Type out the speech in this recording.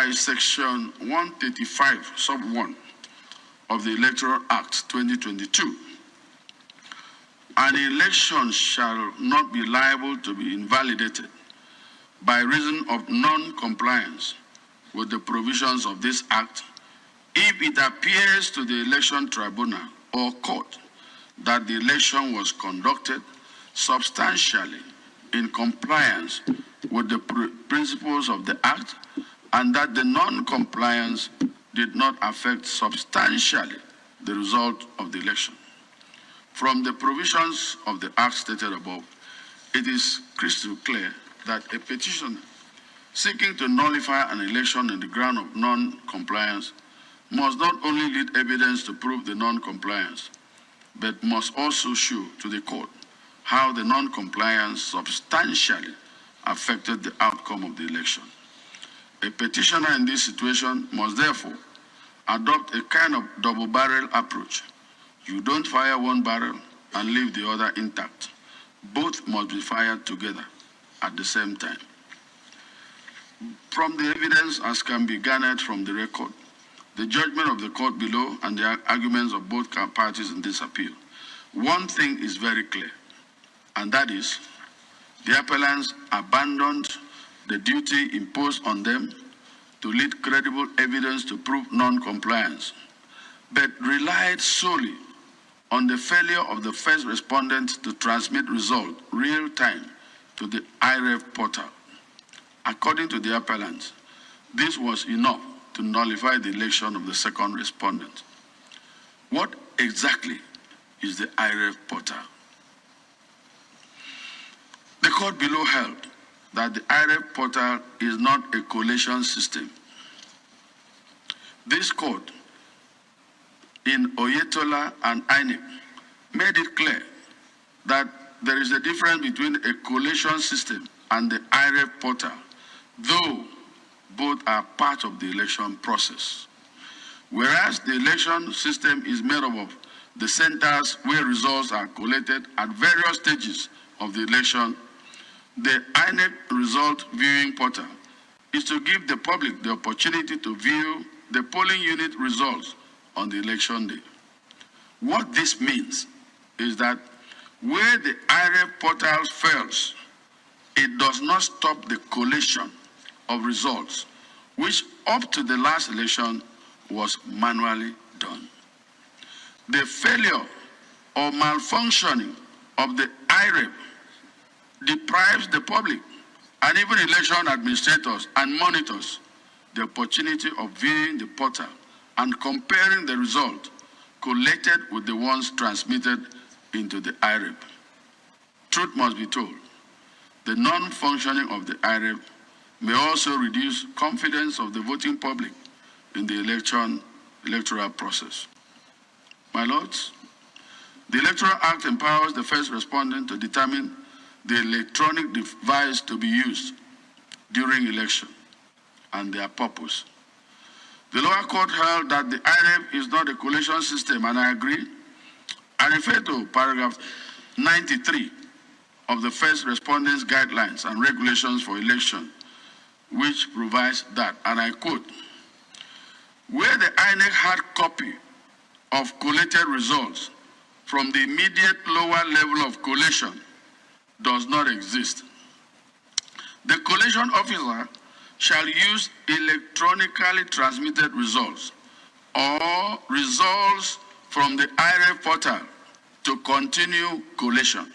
by Section 135, Sub 1 of the Electoral Act 2022, an election shall not be liable to be invalidated by reason of non-compliance with the provisions of this Act if it appears to the election tribunal or court that the election was conducted substantially in compliance with the principles of the Act and that the non-compliance did not affect substantially the result of the election. From the provisions of the Act stated above, it is crystal clear that a petitioner seeking to nullify an election on the ground of non-compliance must not only lead evidence to prove the non-compliance, but must also show to the court how the non-compliance substantially affected the outcome of the election. A petitioner in this situation must therefore adopt a kind of double-barrel approach. You don't fire one barrel and leave the other intact. Both must be fired together at the same time. From the evidence as can be garnered from the record, the judgment of the court below and the arguments of both parties in this appeal, one thing is very clear, and that is the appellants abandoned the duty imposed on them to lead credible evidence to prove non-compliance, but relied solely on the failure of the first respondent to transmit result real-time to the IReV portal. According to the appellants, this was enough to nullify the election of the second respondent. What exactly is the IReV portal? The court below held that the IReV portal is not a collation system. This court in Oyetola and INEC made it clear that there is a difference between a collation system and the IReV portal, though both are part of the election process. Whereas the election system is made up of the centers where results are collated at various stages of the election, the INEC Result Viewing Portal is to give the public the opportunity to view the polling unit results on the election day. What this means is that where the IReV portal fails, it does not stop the collation of results, which up to the last election was manually done. The failure or malfunctioning of the IReV deprives the public and even election administrators and monitors the opportunity of viewing the portal and comparing the result collated with the ones transmitted into the IReV. Truth must be told, the non-functioning of the IReV may also reduce confidence of the voting public in the electoral process. My lords, the Electoral Act empowers the first respondent to determine the electronic device to be used during election and their purpose. The lower court held that the IReV is not a collation system, and I agree. I refer to paragraph 93 of the first respondent's guidelines and regulations for election, which provides that, and I quote, where the INEC hard copy of collated results from the immediate lower level of collation does not exist, the collation officer shall use electronically transmitted results or results from the IReV portal to continue collation.